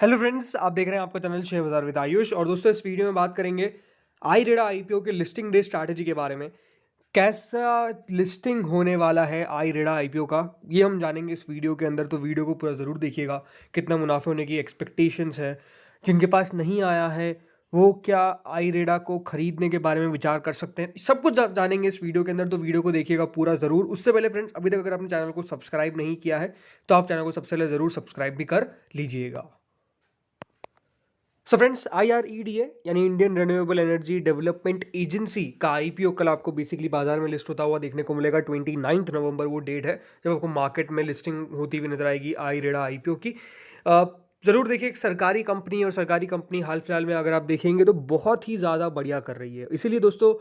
Hello friends, आप देख रहे हैं आपका चैनल शेयर बाजार विद आयुष। और दोस्तों, इस वीडियो में बात करेंगे आईरेडा आईपीओ के लिस्टिंग डे स्ट्रैटेजी के बारे में। कैसा लिस्टिंग होने वाला है आईरेडा आईपीओ का, ये हम जानेंगे इस वीडियो के अंदर। तो वीडियो को पूरा ज़रूर देखिएगा। कितना मुनाफे होने की एक्सपेक्टेशंस है, जिनके पास नहीं आया है वो क्या आईरेडा को खरीदने के बारे में विचार कर सकते हैं, सब कुछ जानेंगे इस वीडियो के अंदर। तो वीडियो को देखिएगा पूरा ज़रूर। उससे पहले फ्रेंड्स, अभी तक अगर आपने चैनल को सब्सक्राइब नहीं किया है तो आप चैनल को सबसे पहले ज़रूर सब्सक्राइब भी कर लीजिएगा। सो फ्रेंड्स, IREDA यानी Indian renewable energy development agency का आईपीओ कल आपको बेसिकली बाजार में लिस्ट होता हुआ देखने को मिलेगा। 29 नवंबर वो डेट है जब आपको मार्केट में लिस्टिंग होती हुई नजर आएगी आईरेडा आईपीओ की। अ, जरूर देखिए, एक सरकारी कंपनी, और सरकारी कंपनी हाल फिलहाल में अगर आप देखेंगे तो बहुत ही ज़्यादा बढ़िया कर रही है। इसीलिए दोस्तों,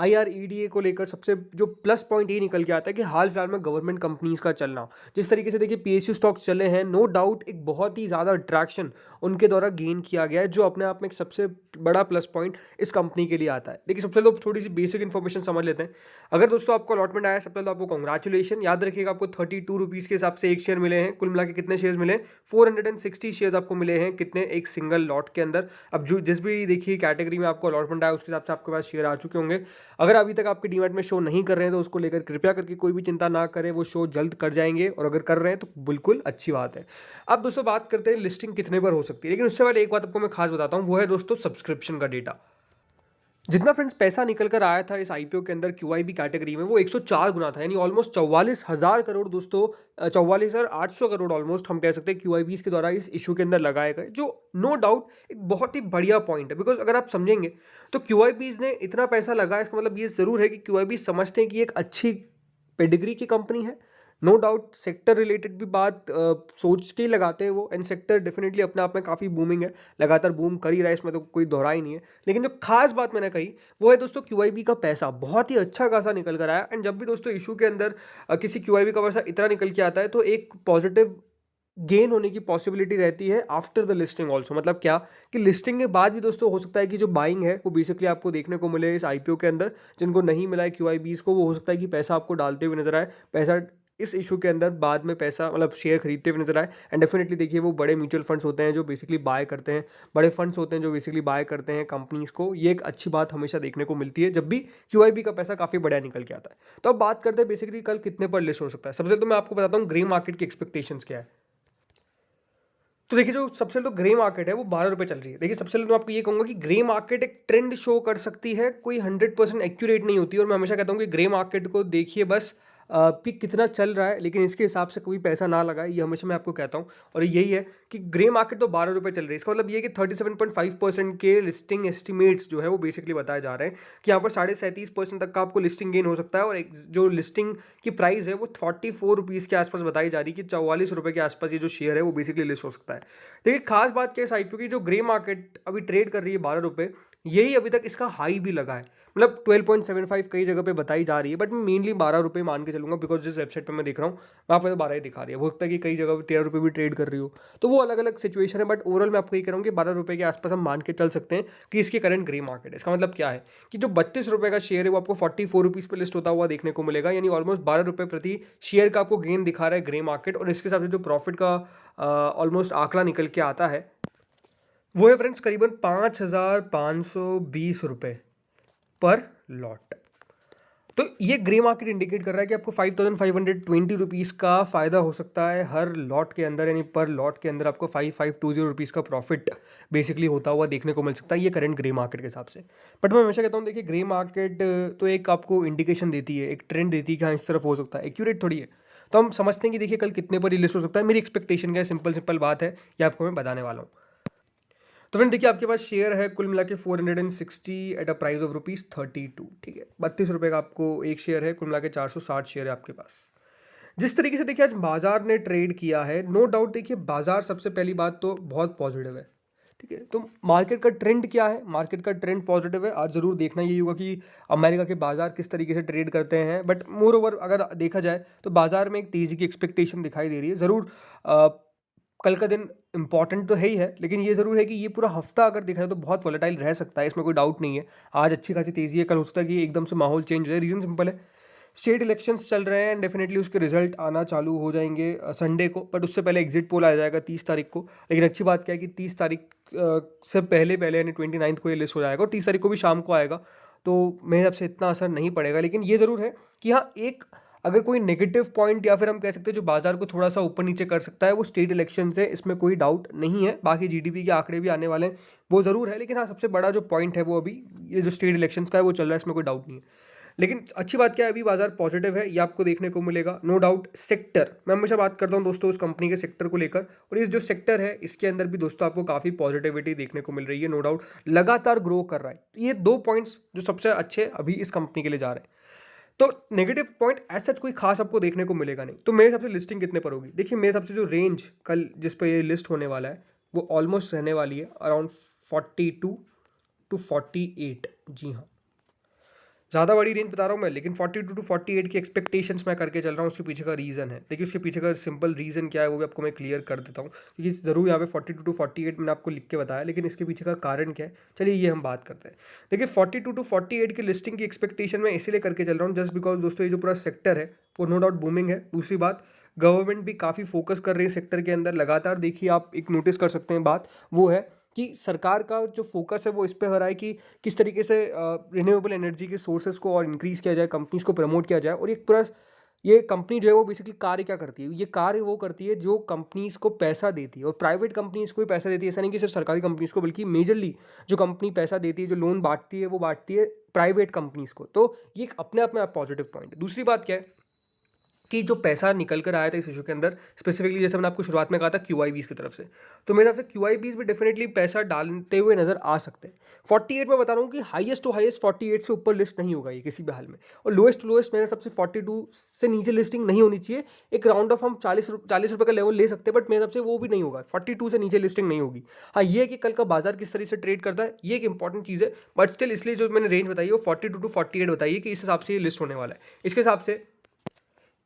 IREDA को लेकर सबसे जो प्लस पॉइंट ये निकल के आता है कि हाल फिलहाल में गवर्नमेंट कंपनीज का चलना, जिस तरीके से देखिए PSU स्टॉक्स चले हैं, नो डाउट एक बहुत ही ज़्यादा अट्रैक्शन उनके द्वारा गेन किया गया है, जो अपने आप में एक सबसे बड़ा प्लस पॉइंट इस कंपनी के लिए आता है। देखिए, सबसे पहले तो थोड़ी सी बेसिक इन्फॉर्मेशन समझ लेते हैं। अगर दोस्तों आपको अलॉटमेंट आया है, सबसे पहले तो आपको कॉन्ग्रेचुलेशन। याद रखिएगा, आपको 32 रुपीज़ के हिसाब से एक शेयर मिले हैं। कुल मिला के कितने शेयर मिले हैं? 460 शेयर आपको मिले हैं। कितने? एक सिंगल लॉट के अंदर। अब जो जिस भी देखिए कैटेगरी में आपको अलॉटमेंट आया, उसके हिसाब से आपके पास शेयर आ चुके होंगे। अगर अभी तक आपके डीमैट में शो नहीं कर रहे हैं तो उसको लेकर कृपया करके कोई भी चिंता ना करें, वो शो जल्द कर जाएंगे। और अगर कर रहे हैं तो बिल्कुल अच्छी बात है। अब दोस्तों बात करते हैं लिस्टिंग कितने पर हो सकती है, लेकिन उससे पहले एक बात आपको मैं खास बताता हूं, वो है दोस्तों सब्सक्रिप्शन का डेटा। जितना फ्रेंड्स पैसा निकल कर आया था इस आईपीओ के अंदर क्यूआईबी कैटेगरी में, वो 104 गुना था, यानी ऑलमोस्ट 44,000 करोड़ दोस्तों। 44,800 करोड़ ऑलमोस्ट हम कह सकते हैं क्यूआईबीज के द्वारा इस इशू के अंदर लगाए गए, जो नो डाउट एक बहुत ही बढ़िया पॉइंट है। बिकॉज अगर आप समझेंगे तो क्यूआईबीज ने इतना पैसा लगाया, इसका मतलब ये जरूर है कि क्यूआईबी समझते हैं कि एक अच्छी पेडिग्री की कंपनी है। नो डाउट सेक्टर रिलेटेड भी बात सोच के ही लगाते हैं वो, एंड सेक्टर डेफिनेटली अपने आप में काफ़ी बूमिंग है, लगातार बूम कर ही रहा है, इसमें तो कोई दोहरा ही नहीं है। लेकिन जो खास बात मैंने कही वो है दोस्तों, क्यूआईबी का पैसा बहुत ही अच्छा खासा निकल कर आया। एंड जब भी दोस्तों इशू के अंदर किसी क्यूआईबी का पैसा इतना निकल के आता है तो एक पॉजिटिव गेन होने की पॉसिबिलिटी रहती है आफ्टर द लिस्टिंग ऑल्सो। मतलब क्या, कि लिस्टिंग के बाद भी दोस्तों हो सकता है कि जो बाइंग है वो बेसिकली आपको देखने को मिले इस आईपीओ के अंदर। जिनको नहीं मिला है क्यूआईबीज को, वो हो सकता है कि पैसा आपको डालते हुए नजर आए, पैसा इस इशू के अंदर बाद में पैसा मतलब शेयर खरीदते हुए नजर आए। एंड डेफिनेटली देखिए, वो बड़े म्यूचुअल फंड्स होते हैं जो बेसिकली बाय करते हैं, बड़े फंड्स होते हैं जो बेसिकली बाय करते हैं कंपनीज को। ये एक अच्छी बात हमेशा देखने को मिलती है जब भी क्यूआईबी का पैसा काफी बढ़िया निकल के आता है। तो अब बात करते हैं बेसिकली कल कितने पर लिस्ट हो सकता है। सबसे पहले तो मैं आपको बताता हूँ ग्रे मार्केट की एक्सपेक्टेशंस क्या है। तो देखिए, जो सबसे पहले तो ग्रे मार्केट है वो 12 रुपये चल रही है। देखिए, सबसे पहले तो आपको ये कहूंगा कि ग्रे मार्केट एक ट्रेंड शो कर सकती है, कोई 100% एक्यूरेट नहीं होती। और मैं हमेशा कहता हूँ कि ग्रे मार्केट को देखिए बस कि कितना चल रहा है, लेकिन इसके हिसाब से कोई पैसा ना लगाए, ये हमेशा मैं आपको कहता हूँ। और यही है कि ग्रे मार्केट तो 12 रुपये चल रही है। इसका मतलब ये है कि 37.5% के लिस्टिंग एस्टिमेट्स जो है वो बेसिकली बताए जा रहे हैं कि यहाँ पर 37.5% तक का आपको लिस्टिंग गेन हो सकता है। और एक जो लिस्टिंग की प्राइस है वो 44 रुपीज़ के आसपास बताई जा रही है कि 44 रुपये के आसपास ये जो शेयर है वो बेसिकली लिस्ट हो सकता है। देखिए, खास बात क्या है इस आईपीओ की, जो ग्रे मार्केट अभी ट्रेड कर रही है 12 रुपये, यही अभी तक इसका हाई भी लगा है। मतलब 12.75 कई जगह पे बताई जा रही है, बट मैं मेनली 12 रुपये मान के चलूंगा। बिकॉज जिस वेबसाइट पे मैं देख रहा हूँ वहाँ पे तो 12 ही दिखा रही है। हो सकता है कि कई जगह पे 13 रुपये भी ट्रेड कर रही हो, तो वो अलग अलग सिचुएशन है। बट ओवरऑल मैं आपको ये कह रहा हूँ कि 12 रुपये के आसपास हम मान के चल सकते हैं कि इसकी करंट ग्रे मार्केट है। इसका मतलब क्या है कि जो 32 रुपये का शेयर है वो आपको 44 रुपीज़ पे लिस्ट होता हुआ देखने को मिलेगा, यानी ऑलमोस्ट 12 रुपये प्रति शेयर का आपको गेन दिखा रहा है ग्रे मार्केट। और इसके हिसाब से जो प्रॉफिट का ऑलमोस्ट आंकड़ा निकल के आता है वो है फ्रेंड्स करीबन 5,520 रुपये पर लॉट। तो ये ग्रे मार्केट इंडिकेट कर रहा है कि आपको 5,520 का फायदा हो सकता है हर लॉट के अंदर, यानी पर लॉट के अंदर आपको 5,520 रुपीज़ का प्रॉफिट बेसिकली होता हुआ देखने को मिल सकता है, ये करंट ग्रे मार्केट के हिसाब से। बट मैं हमेशा कहता हूँ, देखिए ग्रे मार्केट तो एक आपको इंडिकेशन देती है, एक ट्रेंड देती है कि हाँ इस तरफ हो सकता है, एक्यूरेट थोड़ी है। तो हम समझते हैं कि देखिए कल कितने पर लिस्ट हो सकता है। मेरी एक्सपेक्टेशन क्या है, सिंपल सिंपल बात है, ये आपको मैं बताने वाला हूँ। तो फ्रेंड देखिए, आपके पास शेयर है कुल मिला के 460 एट अ प्राइस ऑफ ₹32। ठीक है, 32 रुपये का आपको एक शेयर है, कुल मिला के 460 शेयर है आपके पास। जिस तरीके से देखिए आज बाजार ने ट्रेड किया है, नो डाउट देखिए बाजार सबसे पहली बात तो बहुत पॉजिटिव है। ठीक है, तो मार्केट का ट्रेंड क्या है? मार्केट का ट्रेंड पॉजिटिव है। आज जरूर देखना यही होगा कि अमेरिका के बाजार किस तरीके से ट्रेड करते हैं। बट मोर ओवर अगर देखा जाए तो बाजार में एक तेजी की एक्सपेक्टेशन दिखाई दे रही है। जरूर कल का दिन इंपॉर्टेंट तो है ही है, लेकिन ये ज़रूर है कि ये पूरा हफ्ता अगर देखा जाए तो बहुत वोलेटाइल रह सकता है, इसमें कोई डाउट नहीं है। आज अच्छी खासी तेज़ी है, कल हो सकता है कि एकदम से माहौल चेंज हो जाए। रीज़न सिंपल है स्टेट इलेक्शंस चल रहे हैं एंड डेफिनेटली उसके रिजल्ट आना चालू हो जाएंगे संडे को, बट उससे पहले एग्जिट पोल आ जाएगा 30 तारीख को। लेकिन अच्छी बात क्या है कि 30 तारीख से पहले पहले यानी 29 को ये लिस्ट हो जाएगा और 30 तारीख को भी शाम को आएगा, तो मेरे हिसाब से इतना असर नहीं पड़ेगा। लेकिन ये ज़रूर है कि हाँ, एक अगर कोई नेगेटिव पॉइंट या फिर हम कह सकते हैं जो बाजार को थोड़ा सा ऊपर नीचे कर सकता है वो स्टेट इलेक्शन से, इसमें कोई डाउट नहीं है। बाकी जीडीपी के आंकड़े भी आने वाले हैं, वो ज़रूर है, लेकिन हाँ सबसे बड़ा जो पॉइंट है वो अभी ये जो स्टेट इलेक्शंस का है वो चल रहा है, इसमें कोई डाउट नहीं है। लेकिन अच्छी बात क्या है, अभी बाजार पॉजिटिव है, ये आपको देखने को मिलेगा नो डाउट। सेक्टर, मैं हमेशा बात करता हूँ दोस्तों उस कंपनी के सेक्टर को लेकर, और इस जो सेक्टर है इसके अंदर भी दोस्तों आपको काफ़ी पॉजिटिविटी देखने को मिल रही है, नो डाउट लगातार ग्रो कर रहा है। तो ये दो पॉइंट्स जो सबसे अच्छे अभी इस कंपनी के लिए जा रहे हैं। तो नेगेटिव पॉइंट एज सच कोई खास आपको देखने को मिलेगा नहीं। तो मेरे हिसाब से लिस्टिंग कितने पर होगी, देखिए मेरे हिसाब से जो रेंज कल जिस पर ये लिस्ट होने वाला है वो ऑलमोस्ट रहने वाली है अराउंड 42 टू 48। जी हाँ, ज़्यादा बड़ी रेंज बता रहा हूँ मैं, लेकिन 42 टू 48 की एक्सपेक्टेशंस मैं करके चल रहा हूँ। उसके पीछे का रीज़न है, देखिए उसके पीछे का सिंपल रीज़न क्या है वो भी आपको मैं क्लियर कर देता हूँ, क्योंकि ज़रूर यहाँ पे 42 टू 48 मैंने आपको लिख के बताया, लेकिन इसके पीछे का कारण क्या है चलिए ये हम बात करते हैं। देखिए 42 टू 48 की लिस्टिंग की एक्सपेक्टेशन मैं इसीलिए करके चल रहा हूँ जस्ट बिकॉज दोस्तों ये जो पूरा सेक्टर है वो नो डाउट बूमिंग है। दूसरी बात, गवर्नमेंट भी काफ़ी फोकस कर रही है सेक्टर के अंदर लगातार। देखिए आप एक नोटिस कर सकते हैं बात, वो है कि सरकार का जो फोकस है वो इस पे हो रहा है कि किस तरीके से रिन्यूएबल एनर्जी के सोर्सेज को और इंक्रीज़ किया जाए, कंपनीज को प्रमोट किया जाए। और एक पूरा ये कंपनी जो है वो बेसिकली कार्य क्या करती है, ये कार्य वो करती है जो कंपनीज को पैसा देती है, और प्राइवेट कंपनीज को भी पैसा देती है। ऐसा नहीं कि सिर्फ सरकारी कंपनीज को, बल्कि मेजरली जो कंपनी पैसा देती है, जो लोन बांटती है, वो बांटती है प्राइवेट कंपनीज को। तो ये एक अपने आप में पॉजिटिव पॉइंट है। दूसरी बात क्या है कि जो पैसा निकल कर आया था इस इशू के अंदर, स्पेसिफिकली जैसे मैंने आपको शुरुआत में कहा था क्यूआईबीज की तरफ से, तो मेरे हिसाब से क्यूआईबीज भी डेफिनेटली पैसा डालते हुए नजर आ सकते हैं। 48 में बता रहा हूँ कि हाईएस्ट टू हाईएस्ट 48 से ऊपर लिस्ट नहीं होगा ये किसी भी हाल में, और लोएस्ट टू लोएस्ट मेरे हिसाब से 42 से नीचे लिस्टिंग नहीं होनी चाहिए। एक राउंड ऑफ हम 40 रुपये का लेवल ले सकते हैं, बट मेरे हिसाब से वो भी नहीं होगा, 42 से नीचे लिस्टिंग नहीं होगी। हाँ ये है कि कल का बाजार किस तरह से ट्रेड करता है ये एक इंपॉर्टेंट चीज़ है, बट स्टिल इसलिए जो मैंने रेंज बताई है वो 42 टू 48 बताइए कि इस हिसाब से ये लिस्ट होने वाला है। इसके हिसाब से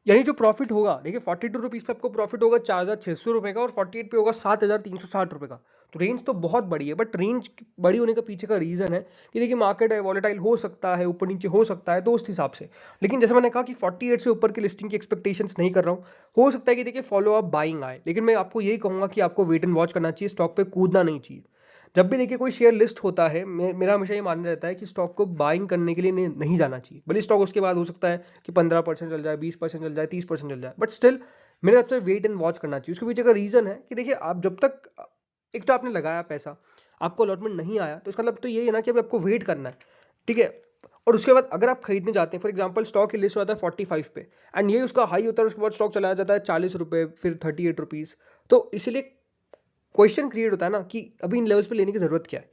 यानी जो प्रॉफिट होगा, देखिए 42 रुपीज़ पे आपको प्रॉफिट होगा 4,600 रुपये का, और 48 पे होगा 7,360 रुपये का। तो रेंज तो बहुत बड़ी है, बट रेंज बड़ी होने का पीछे का रीज़न है कि देखिए मार्केट है, वॉलेटाइल हो सकता है, ऊपर नीचे हो सकता है, तो उस हिसाब से। लेकिन जैसे मैंने कहा कि 48 से ऊपर की लिस्टिंग की एक्सपेक्टेशंस नहीं कर रहा हूँ। हो सकता है कि देखिए फॉलो अप बाइंग आए, लेकिन मैं आपको यही कहूँगा कि आपको वेट एंड वॉच करना चाहिए, स्टॉक पे कूदना नहीं चाहिए। जब भी देखिए कोई शेयर लिस्ट होता है, मेरा हमेशा ये मानना रहता है कि स्टॉक को बाइंग करने के लिए नहीं जाना चाहिए। भले स्टॉक उसके बाद हो सकता है कि 15% चल जाए, 20% चल जाए, 30% चल जाए, बट स्टिल मेरे हिसाब से वेट एंड वॉच करना चाहिए। उसके पीछे का रीज़न है कि देखिए आप जब तक, एक तो आपने लगाया पैसा, आपको अलॉटमेंट नहीं आया, तो इसका मतलब तो यही है ना कि अभी आपको वेट करना है, ठीक है। और उसके बाद अगर आप खरीदने जाते हैं, फॉर एग्जांपल स्टॉक की लिस्ट हो जाता है 45 पे, एंड ये उसका हाई होता है, उसके बाद स्टॉक चलाया जाता है 40 रुपये, फिर 38 रुपीज़। तो इसलिए क्वेश्चन क्रिएट होता है ना कि अभी इन लेवल्स पे लेने की ज़रूरत क्या है।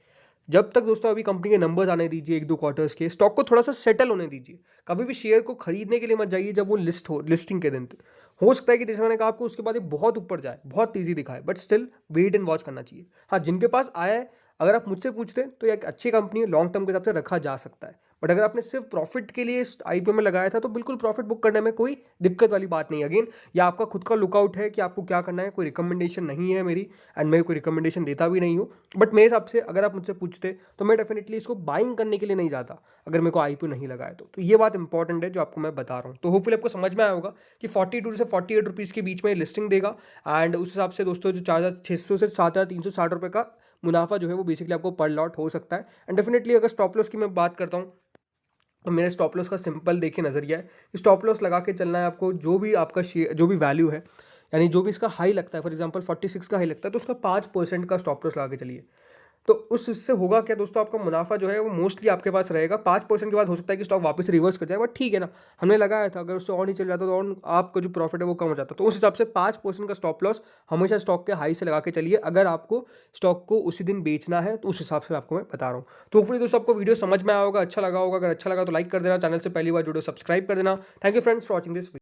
जब तक दोस्तों अभी कंपनी के नंबर्स आने दीजिए, 1-2 क्वार्टर्स के, स्टॉक को थोड़ा सा सेटल होने दीजिए। कभी भी शेयर को खरीदने के लिए मत जाइए जब वो लिस्टिंग के दिन। हो सकता है कि जैसे मैंने कहा आपको, उसके बाद ये बहुत ऊपर जाए, बहुत तेज़ी दिखाए, but still wait and watch करना चाहिए। हाँ, जिनके पास आया है, अगर आप मुझसे पूछते हैं तो ये एक अच्छी कंपनी है, लॉन्ग टर्म के हिसाब से रखा जा सकता है। बट अगर आपने सिर्फ प्रॉफिट के लिए इस आईपीओ में लगाया था तो बिल्कुल प्रॉफिट बुक करने में कोई दिक्कत वाली बात नहीं है। अगेन, या आपका खुद का लुकआउट है कि आपको क्या करना है, कोई रिकमेंडेशन नहीं है मेरी, एंड मैं कोई रिकमेंडेशन देता भी नहीं हूँ। बट मेरे हिसाब से अगर आप मुझसे पूछते तो मैं डेफिनेटली इसको बाइंग करने के लिए नहीं जाता अगर मेरे को आईपीओ नहीं लगाया तो ये बात इंपॉर्टेंट है जो आपको मैं बता रहा हूँ। तो होपफुली आपको समझ में आया होगा कि 42 से 48 रुपीज़ के बीच में लिस्टिंग देगा, एंड उस हिसाब से दोस्तों जो 4,600 से 7,360 रुपये का मुनाफा जो है वो बेसिकली आपको पर लॉट हो सकता है। एंड डेफिनेटली अगर स्टॉप लॉस की मैं बात करता हूँ तो मेरे स्टॉप लॉस का सिंपल देखिए नज़रिया है कि स्टॉप लॉस लगा के चलना है आपको। जो भी आपका शेयर, जो भी वैल्यू है, यानी जो भी इसका हाई लगता है, फॉर एग्जांपल 46 का हाई लगता है, तो उसका 5% का स्टॉप लॉस लगा के चलिए। तो उस इससे होगा क्या दोस्तों, आपका मुनाफा जो है वो मोस्टली आपके पास रहेगा। 5% के बाद हो सकता है कि स्टॉक वापस रिवर्स कर जाए, बट ठीक है ना, हमने लगाया था, अगर उससे और नहीं चल जाता तो और आपका जो प्रॉफिट है वो कम हो जाता। तो उस हिसाब से 5% का स्टॉप लॉस हमेशा स्टॉक के हाई से लगा के चलिए, अगर आपको स्टॉक को उसी दिन बेचना है तो उस हिसाब से आपको मैं बता रहा हूँ। तो होपफुली दोस्तों आपको वीडियो समझ में आया होगा, अच्छा लगा होगा। अगर अच्छा लगा तो लाइक कर देना, चैनल से पहली बार जुड़ो सब्सक्राइब कर देना। Thank you friends for watching this.